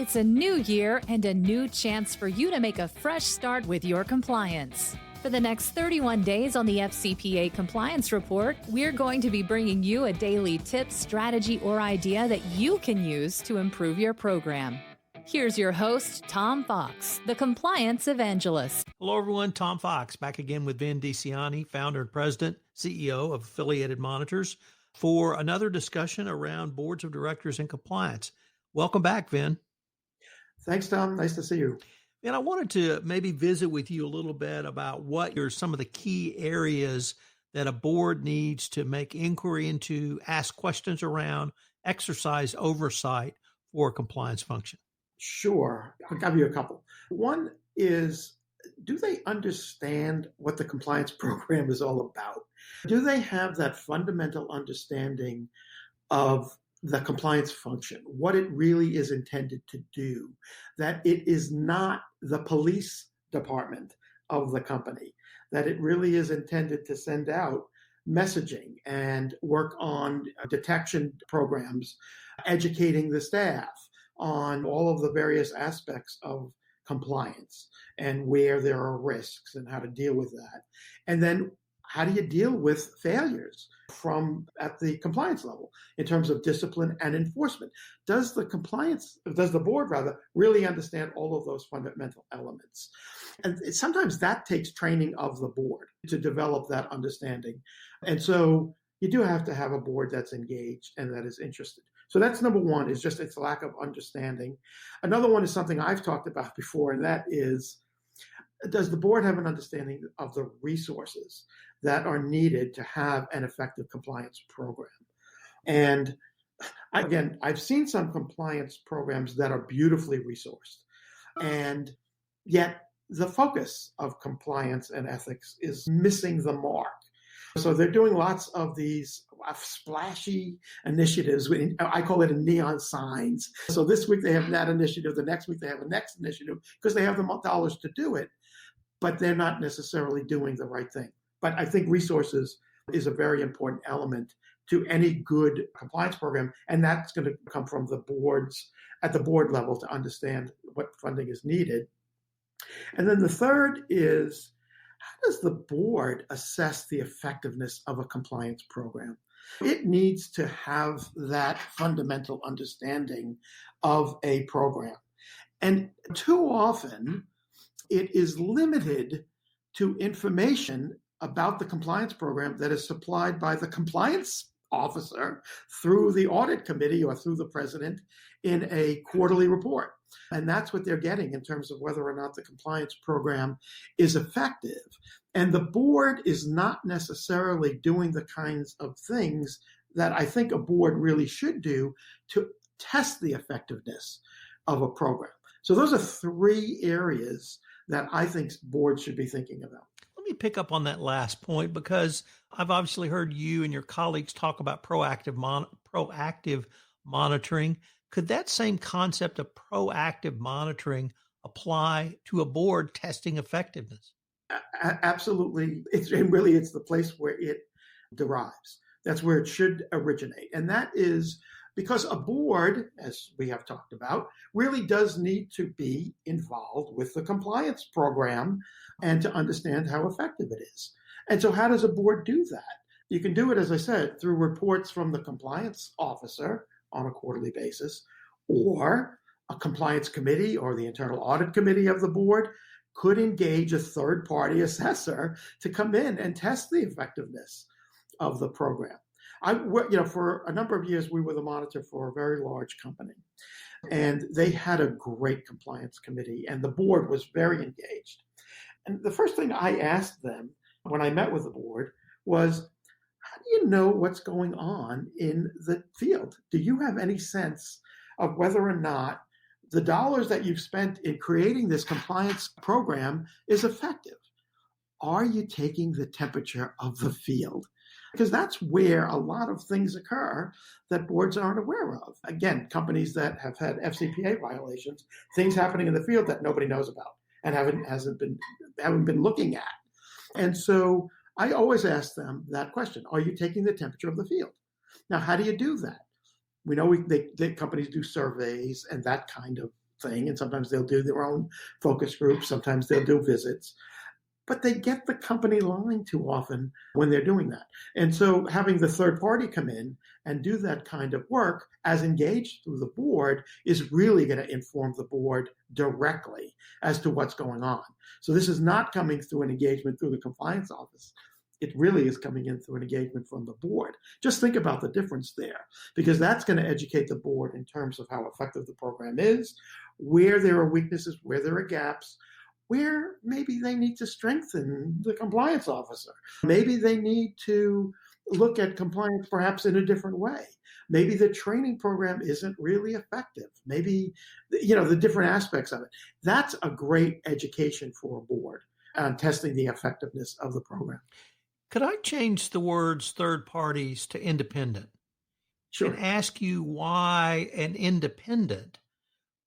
It's a new year and a new chance for you to make a fresh start with your compliance. For the next 31 days on the FCPA Compliance Report, we're going to be bringing you a daily tip, strategy, or idea that you can use to improve your program. Here's your host, Tom Fox, the Compliance Evangelist. Hello, everyone. Tom Fox, back again with DiCianni, founder and president, CEO of Affiliated Monitors, for another discussion around boards of directors and compliance. Welcome back, Vin. Thanks, Tom. Nice to see you. And I wanted to maybe visit with you a little bit about what are some of the key areas that a board needs to make inquiry into, ask questions around, exercise oversight for a compliance function. Sure. I'll give you a couple. One is, do they understand what the compliance program is all about? Do they have that fundamental understanding of the compliance function, what it really is intended to do, that it is not the police department of the company, that it really is intended to send out messaging and work on detection programs, educating the staff on all of the various aspects of compliance and where there are risks and how to deal with that. And then how do you deal with failures from at the compliance level in terms of discipline and enforcement? Does the board really understand all of those fundamental elements? And sometimes that takes training of the board to develop that understanding. And so you do have to have a board that's engaged and that is interested. So that's number one, is just its lack of understanding. Another one is something I've talked about before, and that is, does the board have an understanding of the resources that are needed to have an effective compliance program? And again, I've seen some compliance programs that are beautifully resourced, and yet the focus of compliance and ethics is missing the mark. So they're doing lots of these splashy initiatives. I call it neon signs. So this week they have that initiative. The next week they have a next initiative because they have the dollars to do it, but they're not necessarily doing the right thing. But I think resources is a very important element to any good compliance program. And that's going to come from the boards at the board level to understand what funding is needed. And then the third is, how does the board assess the effectiveness of a compliance program? It needs to have that fundamental understanding of a program. And too often, it is limited to information about the compliance program that is supplied by the compliance officer through the audit committee or through the president in a quarterly report. And that's what they're getting in terms of whether or not the compliance program is effective. And the board is not necessarily doing the kinds of things that I think a board really should do to test the effectiveness of a program. So those are three areas that I think boards should be thinking about. Let me pick up on that last point, because I've obviously heard you and your colleagues talk about proactive monitoring. Could that same concept of proactive monitoring apply to a board testing effectiveness? Absolutely. It's the place where it derives. That's where it should originate. And that is because a board, as we have talked about, really does need to be involved with the compliance program and to understand how effective it is. And so how does a board do that? You can do it, as I said, through reports from the compliance officer on a quarterly basis, or a compliance committee or the internal audit committee of the board could engage a third-party assessor to come in and test the effectiveness of the program. For a number of years, we were the monitor for a very large company, and they had a great compliance committee, and the board was very engaged. And the first thing I asked them when I met with the board was, how do you know what's going on in the field? Do you have any sense of whether or not the dollars that you've spent in creating this compliance program is effective? Are you taking the temperature of the field? Because that's where a lot of things occur that boards aren't aware of. Again, companies that have had FCPA violations, things happening in the field that nobody knows about and haven't been looking at. And so I always ask them that question: are you taking the temperature of the field? Now, how do you do that? We know the companies do surveys and that kind of thing, and sometimes they'll do their own focus groups, sometimes they'll do visits, but they get the company line too often when they're doing that. And so having the third party come in and do that kind of work as engaged through the board is really going to inform the board directly as to what's going on. So this is not coming through an engagement through the compliance office. It really is coming in through an engagement from the board. Just think about the difference there, because that's going to educate the board in terms of how effective the program is, where there are weaknesses, where there are gaps, where maybe they need to strengthen the compliance officer. Maybe they need to look at compliance perhaps in a different way. Maybe the training program isn't really effective. Maybe, the different aspects of it. That's a great education for a board on testing the effectiveness of the program. Could I change the words third parties to independent? Sure. And ask you why an independent,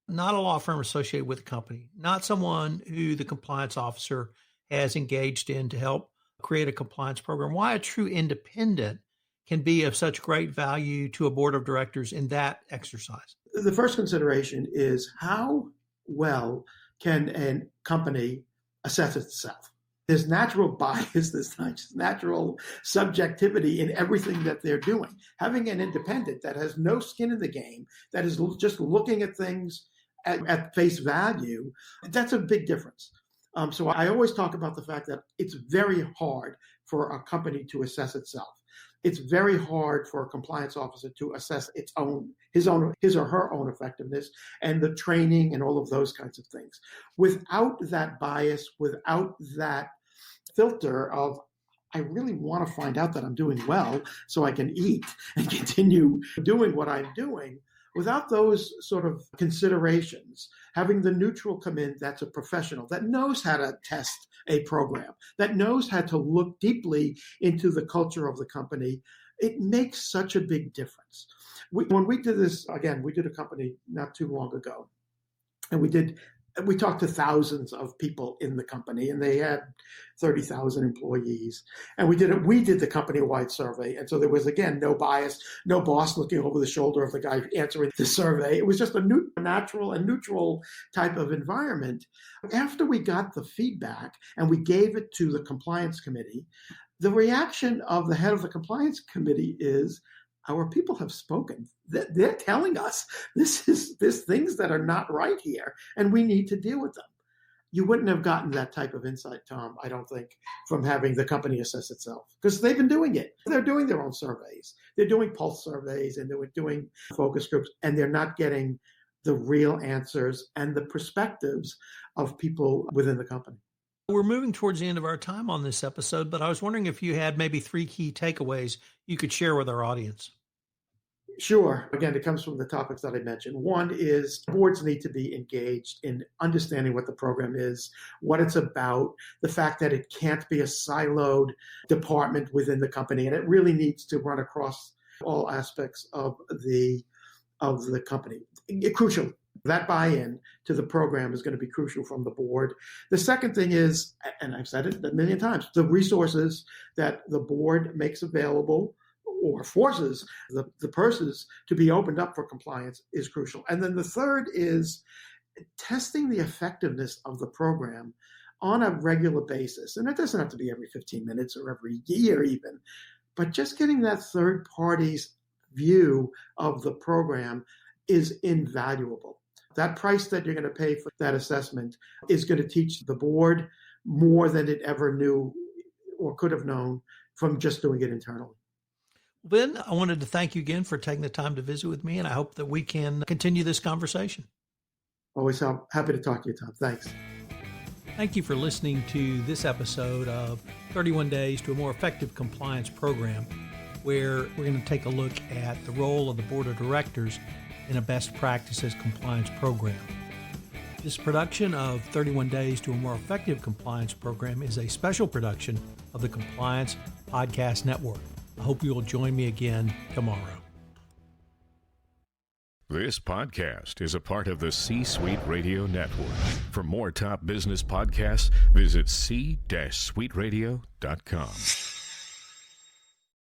not a law firm associated with the company, not someone who the compliance officer has engaged in to help create a compliance program, why a true independent can be of such great value to a board of directors in that exercise? The first consideration is how well can a company assess itself? There's natural bias, there's natural subjectivity in everything that they're doing. Having an independent that has no skin in the game, that is just looking at things at face value, that's a big difference. So I always talk about the fact that it's very hard for a company to assess itself. It's very hard for a compliance officer to assess his or her own effectiveness and the training and all of those kinds of things. Without that bias, without that filter of, I really want to find out that I'm doing well so I can eat and continue doing what I'm doing. Without those sort of considerations, having the neutral come in that's a professional, that knows how to test a program, that knows how to look deeply into the culture of the company, it makes such a big difference. When we did this, again, we did a company not too long ago, and we talked to thousands of people in the company, and they had 30,000 employees. And we did the company-wide survey. And so there was, again, no bias, no boss looking over the shoulder of the guy answering the survey. It was just a natural and neutral type of environment. After we got the feedback and we gave it to the compliance committee, the reaction of the head of the compliance committee is, our people have spoken. They're telling us there's things that are not right here, and we need to deal with them. You wouldn't have gotten that type of insight, Tom, I don't think, from having the company assess itself, because they've been doing it. They're doing their own surveys. They're doing pulse surveys, and they're doing focus groups, and they're not getting the real answers and the perspectives of people within the company. We're moving towards the end of our time on this episode, but I was wondering if you had maybe 3 key takeaways you could share with our audience. Sure. Again, it comes from the topics that I mentioned. One is boards need to be engaged in understanding what the program is, what it's about, the fact that it can't be a siloed department within the company, and it really needs to run across all aspects of the company. Crucial. That buy-in to the program is going to be crucial from the board. The second thing is, and I've said it a million times, the resources that the board makes available or forces the purses to be opened up for compliance is crucial. And then the third is testing the effectiveness of the program on a regular basis. And it doesn't have to be every 15 minutes or every year even, but just getting that third party's view of the program is invaluable. That price that you're going to pay for that assessment is going to teach the board more than it ever knew or could have known from just doing it internally. Ben, I wanted to thank you again for taking the time to visit with me, and I hope that we can continue this conversation. Always happy to talk to you, Tom. Thanks. Thank you for listening to this episode of 31 Days to a More Effective Compliance Program, where we're going to take a look at the role of the board of directors in a best practices compliance program. This production of 31 Days to a More Effective Compliance Program is a special production of the Compliance Podcast Network. I hope you will join me again tomorrow. This podcast is a part of the C-Suite Radio Network. For more top business podcasts, visit c-suiteradio.com.